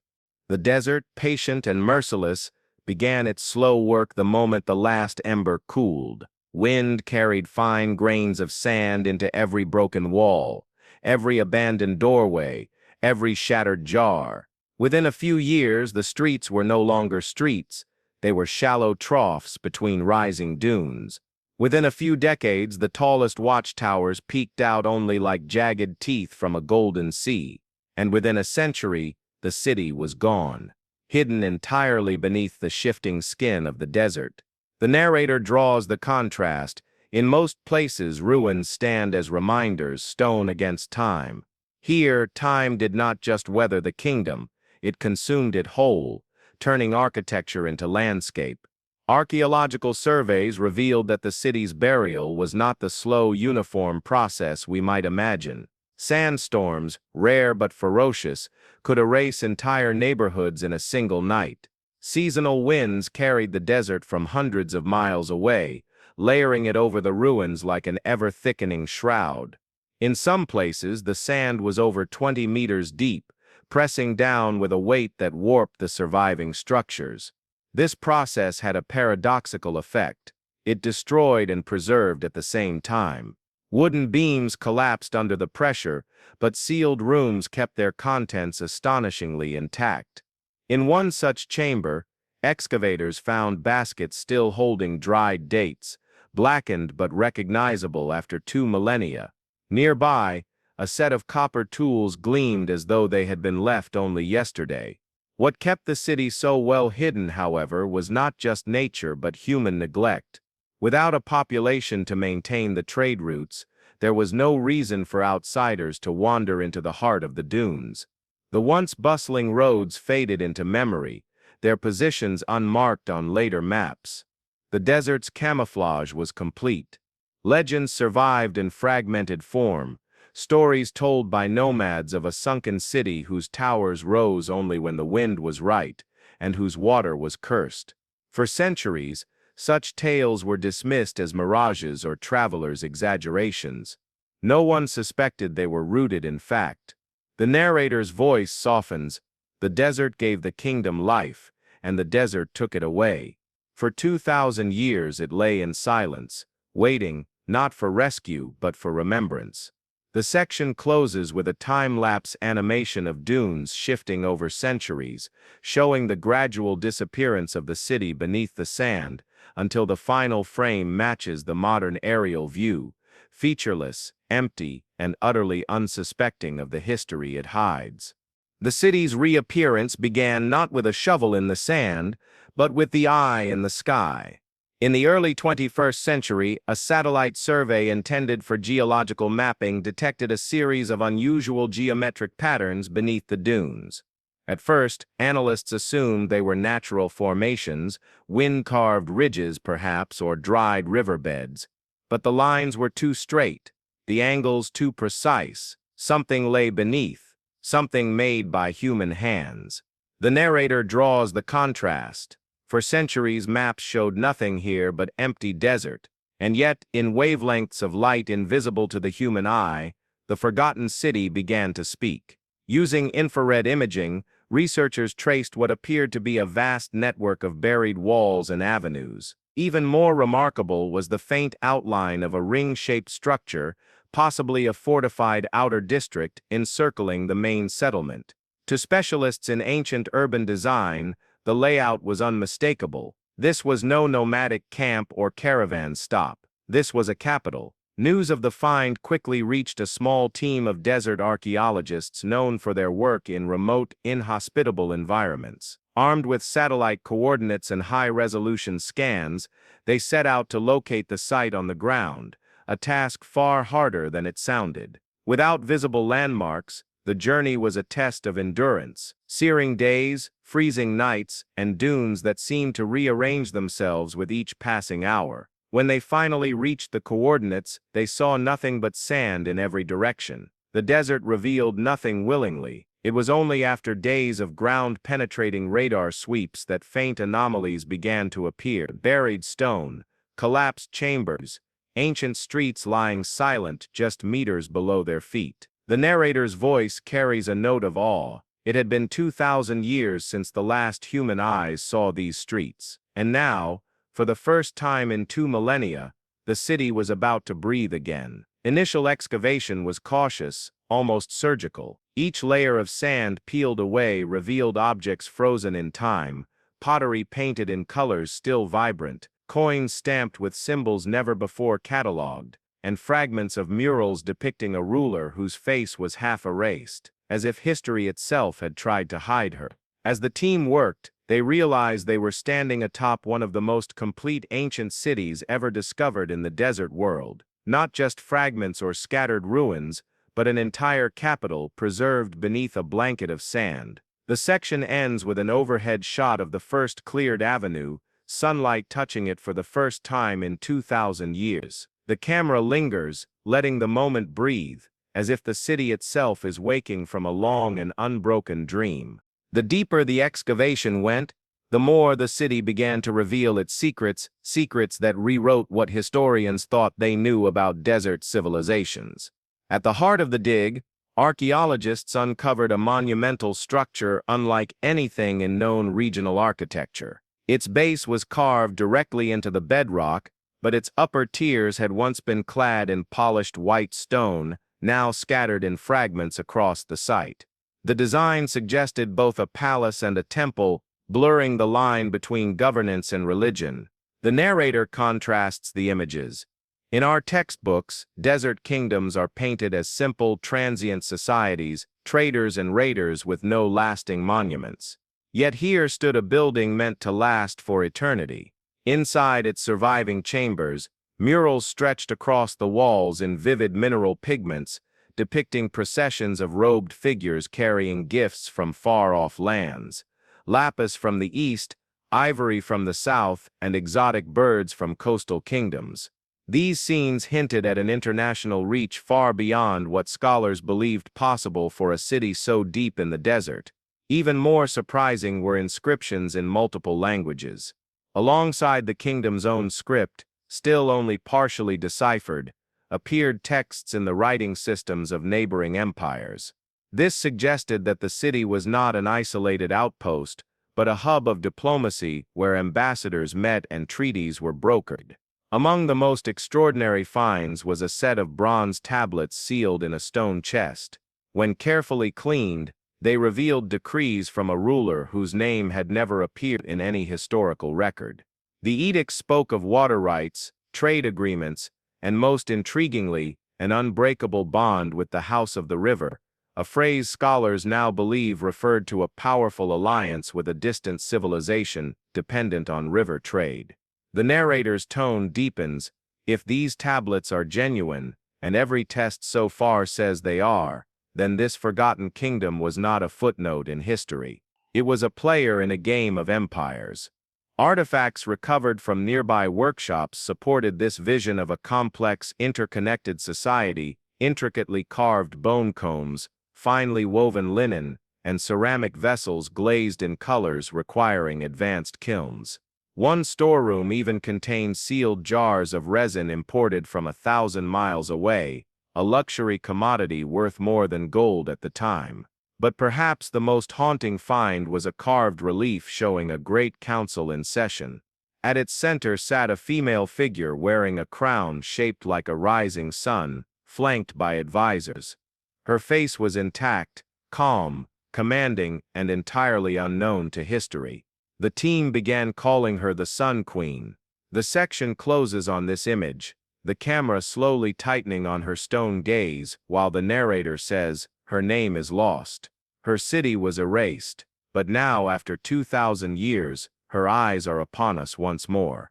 The desert, patient and merciless, began its slow work the moment the last ember cooled. Wind carried fine grains of sand into every broken wall, every abandoned doorway, every shattered jar. Within a few years, the streets were no longer streets. They were shallow troughs between rising dunes. Within a few decades, the tallest watchtowers peeked out only like jagged teeth from a golden sea. And within a century, the city was gone, hidden entirely beneath the shifting skin of the desert. The narrator draws the contrast. In most places, ruins stand as reminders, stone against time. Here, time did not just weather the kingdom, it consumed it whole, turning architecture into landscape. Archaeological surveys revealed that the city's burial was not the slow, uniform process we might imagine. Sandstorms, rare but ferocious, could erase entire neighborhoods in a single night. Seasonal winds carried the desert from hundreds of miles away, layering it over the ruins like an ever-thickening shroud. In some places, the sand was over 20 meters deep, pressing down with a weight that warped the surviving structures. This process had a paradoxical effect. It destroyed and preserved at the same time. Wooden beams collapsed under the pressure, but sealed rooms kept their contents astonishingly intact. In one such chamber, excavators found baskets still holding dried dates, blackened but recognizable after 2 millennia. Nearby, a set of copper tools gleamed as though they had been left only yesterday. What kept the city so well hidden, however, was not just nature but human neglect. Without a population to maintain the trade routes, there was no reason for outsiders to wander into the heart of the dunes. The once bustling roads faded into memory, their positions unmarked on later maps. The desert's camouflage was complete. Legends survived in fragmented form, stories told by nomads of a sunken city whose towers rose only when the wind was right, and whose water was cursed. For centuries, such tales were dismissed as mirages or travelers' exaggerations. No one suspected they were rooted in fact. The narrator's voice softens, "The desert gave the kingdom life, and the desert took it away." For 2,000 years it lay in silence, waiting, not for rescue but for remembrance. The section closes with a time-lapse animation of dunes shifting over centuries, showing the gradual disappearance of the city beneath the sand, until the final frame matches the modern aerial view, featureless, empty, and utterly unsuspecting of the history it hides. The city's reappearance began not with a shovel in the sand, but with the eye in the sky. In the early 21st century, a satellite survey intended for geological mapping detected a series of unusual geometric patterns beneath the dunes. At first, analysts assumed they were natural formations, wind-carved ridges perhaps, or dried riverbeds. But the lines were too straight, the angles too precise. Something lay beneath, something made by human hands. The narrator draws the contrast. For centuries, maps showed nothing here but empty desert, and yet, in wavelengths of light invisible to the human eye, the forgotten city began to speak. Using infrared imaging, researchers traced what appeared to be a vast network of buried walls and avenues. Even more remarkable was the faint outline of a ring-shaped structure, possibly a fortified outer district encircling the main settlement. To specialists in ancient urban design, the layout was unmistakable. This was no nomadic camp or caravan stop. This was a capital. News of the find quickly reached a small team of desert archaeologists known for their work in remote, inhospitable environments. Armed with satellite coordinates and high-resolution scans, they set out to locate the site on the ground, a task far harder than it sounded. Without visible landmarks, the journey was a test of endurance. Searing days, freezing nights, and dunes that seemed to rearrange themselves with each passing hour. When they finally reached the coordinates, they saw nothing but sand in every direction. The desert revealed nothing willingly. It was only after days of ground-penetrating radar sweeps that faint anomalies began to appear. Buried stone, collapsed chambers, ancient streets lying silent just meters below their feet. The narrator's voice carries a note of awe. It had been 2,000 years since the last human eyes saw these streets. And now, for the first time in 2 millennia, the city was about to breathe again. Initial excavation was cautious, almost surgical. Each layer of sand peeled away revealed objects frozen in time, pottery painted in colors still vibrant, coins stamped with symbols never before catalogued, and fragments of murals depicting a ruler whose face was half erased, as if history itself had tried to hide her. As the team worked, they realized they were standing atop one of the most complete ancient cities ever discovered in the desert world. Not just fragments or scattered ruins, but an entire capital preserved beneath a blanket of sand. The section ends with an overhead shot of the first cleared avenue, sunlight touching it for the first time in 2,000 years. The camera lingers, letting the moment breathe, as if the city itself is waking from a long and unbroken dream. The deeper the excavation went, the more the city began to reveal its secrets, secrets that rewrote what historians thought they knew about desert civilizations. At the heart of the dig, archaeologists uncovered a monumental structure unlike anything in known regional architecture. Its base was carved directly into the bedrock, but its upper tiers had once been clad in polished white stone, now scattered in fragments across the site. The design suggested both a palace and a temple, blurring the line between governance and religion. The narrator contrasts the images. In our textbooks, desert kingdoms are painted as simple, transient societies, traders and raiders with no lasting monuments. Yet here stood a building meant to last for eternity. Inside its surviving chambers, murals stretched across the walls in vivid mineral pigments, depicting processions of robed figures carrying gifts from far-off lands. Lapis from the east, ivory from the south, and exotic birds from coastal kingdoms. These scenes hinted at an international reach far beyond what scholars believed possible for a city so deep in the desert. Even more surprising were inscriptions in multiple languages. Alongside the kingdom's own script, still only partially deciphered, appeared texts in the writing systems of neighboring empires. This suggested that the city was not an isolated outpost, but a hub of diplomacy where ambassadors met and treaties were brokered. Among the most extraordinary finds was a set of bronze tablets sealed in a stone chest. When carefully cleaned, they revealed decrees from a ruler whose name had never appeared in any historical record. The edicts spoke of water rights, trade agreements, and most intriguingly, an unbreakable bond with the House of the River, a phrase scholars now believe referred to a powerful alliance with a distant civilization dependent on river trade. The narrator's tone deepens. If these tablets are genuine, and every test so far says they are, then this forgotten kingdom was not a footnote in history. It was a player in a game of empires. Artifacts recovered from nearby workshops supported this vision of a complex, interconnected society. Intricately carved bone combs, finely woven linen, and ceramic vessels glazed in colors requiring advanced kilns. One storeroom even contained sealed jars of resin imported from 1,000 miles away, a luxury commodity worth more than gold at the time. But perhaps the most haunting find was a carved relief showing a great council in session. At its center sat a female figure wearing a crown shaped like a rising sun, flanked by advisors. Her face was intact, calm, commanding, and entirely unknown to history. The team began calling her the Sun Queen. The section closes on this image, the camera slowly tightening on her stone gaze, while the narrator says, "Her name is lost. Her city was erased, but now after 2,000 years, her eyes are upon us once more."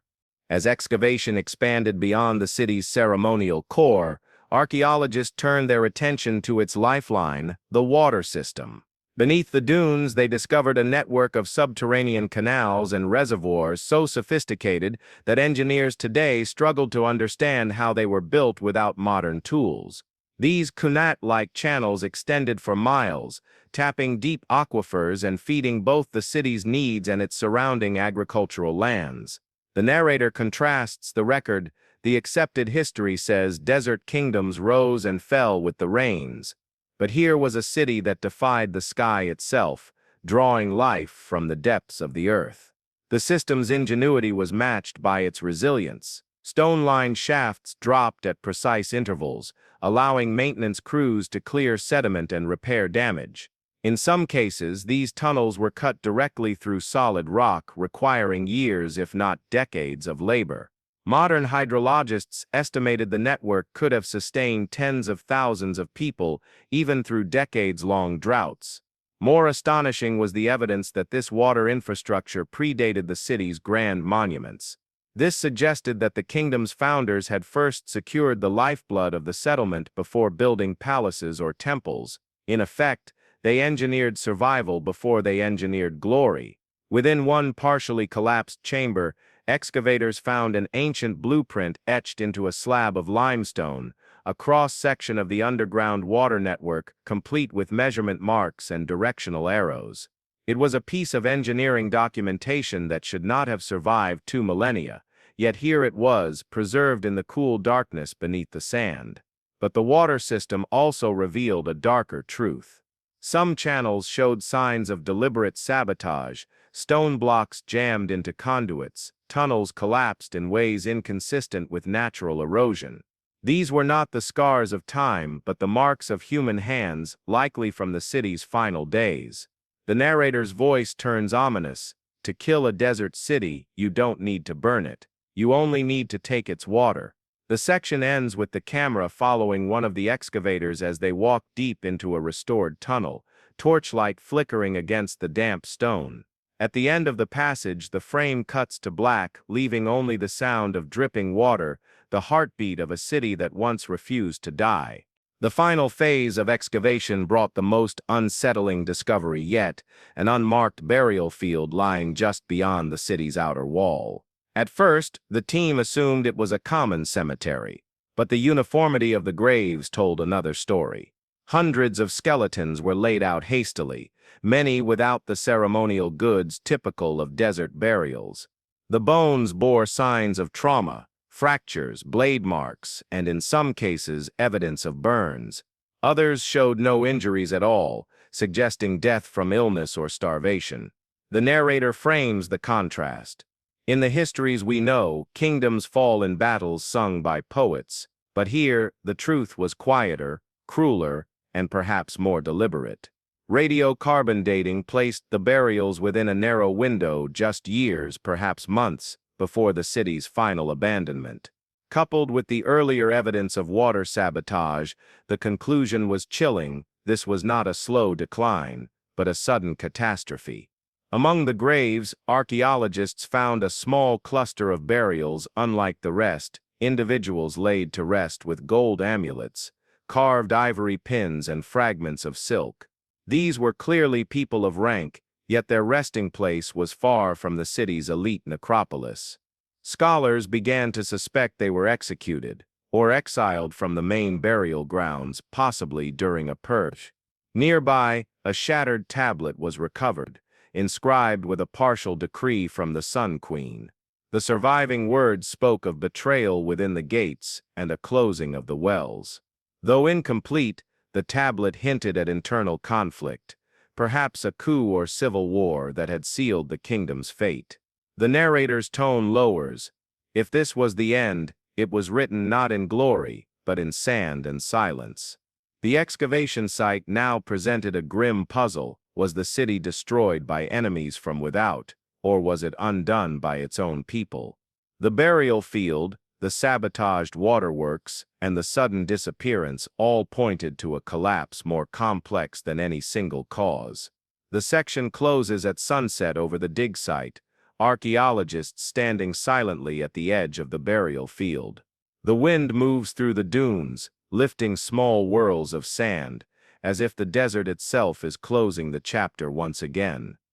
As excavation expanded beyond the city's ceremonial core, archaeologists turned their attention to its lifeline, the water system. Beneath the dunes, they discovered a network of subterranean canals and reservoirs so sophisticated that engineers today struggled to understand how they were built without modern tools. These cunat-like channels extended for miles, tapping deep aquifers and feeding both the city's needs and its surrounding agricultural lands. The narrator contrasts the record. The accepted history says desert kingdoms rose and fell with the rains. But here was a city that defied the sky itself, drawing life from the depths of the earth. The system's ingenuity was matched by its resilience. Stone-lined shafts dropped at precise intervals, allowing maintenance crews to clear sediment and repair damage. In some cases, these tunnels were cut directly through solid rock, requiring years, if not decades, of labor. Modern hydrologists estimated the network could have sustained tens of thousands of people, even through decades-long droughts. More astonishing was the evidence that this water infrastructure predated the city's grand monuments. This suggested that the kingdom's founders had first secured the lifeblood of the settlement before building palaces or temples. In effect, they engineered survival before they engineered glory. Within one partially collapsed chamber, excavators found an ancient blueprint etched into a slab of limestone, a cross-section of the underground water network, complete with measurement marks and directional arrows. It was a piece of engineering documentation that should not have survived 2 millennia, yet here it was, preserved in the cool darkness beneath the sand. But the water system also revealed a darker truth. Some channels showed signs of deliberate sabotage, stone blocks jammed into conduits, tunnels collapsed in ways inconsistent with natural erosion. These were not the scars of time, but the marks of human hands, likely from the city's final days. The narrator's voice turns ominous. To kill a desert city, you don't need to burn it. You only need to take its water. The section ends with the camera following one of the excavators as they walk deep into a restored tunnel, torchlight flickering against the damp stone. At the end of the passage, the frame cuts to black, leaving only the sound of dripping water, the heartbeat of a city that once refused to die. The final phase of excavation brought the most unsettling discovery yet, an unmarked burial field lying just beyond the city's outer wall. At first, the team assumed it was a common cemetery, but the uniformity of the graves told another story. Hundreds of skeletons were laid out hastily, many without the ceremonial goods typical of desert burials. The bones bore signs of trauma, fractures, blade marks, and in some cases evidence of burns. Others showed no injuries at all, suggesting death from illness or starvation. The narrator frames the contrast. In the histories we know, kingdoms fall in battles sung by poets, but here the truth was quieter, crueler, and perhaps more deliberate. Radiocarbon dating placed the burials within a narrow window just years, perhaps months, before the city's final abandonment. Coupled with the earlier evidence of water sabotage, the conclusion was chilling. This was not a slow decline, but a sudden catastrophe. Among the graves, archaeologists found a small cluster of burials unlike the rest, individuals laid to rest with gold amulets, carved ivory pins and fragments of silk. These were clearly people of rank, yet their resting place was far from the city's elite necropolis. Scholars began to suspect they were executed, or exiled from the main burial grounds, possibly during a purge. Nearby, a shattered tablet was recovered, inscribed with a partial decree from the Sun Queen. The surviving words spoke of betrayal within the gates and a closing of the wells. Though incomplete, the tablet hinted at internal conflict, perhaps a coup or civil war that had sealed the kingdom's fate. The narrator's tone lowers. If this was the end, it was written not in glory, but in sand and silence. The excavation site now presented a grim puzzle. Was the city destroyed by enemies from without, or was it undone by its own people? The burial field, the sabotaged waterworks, and the sudden disappearance all pointed to a collapse more complex than any single cause. The section closes at sunset over the dig site, archaeologists standing silently at the edge of the burial field. The wind moves through the dunes, lifting small whirls of sand, as if the desert itself is closing the chapter once again.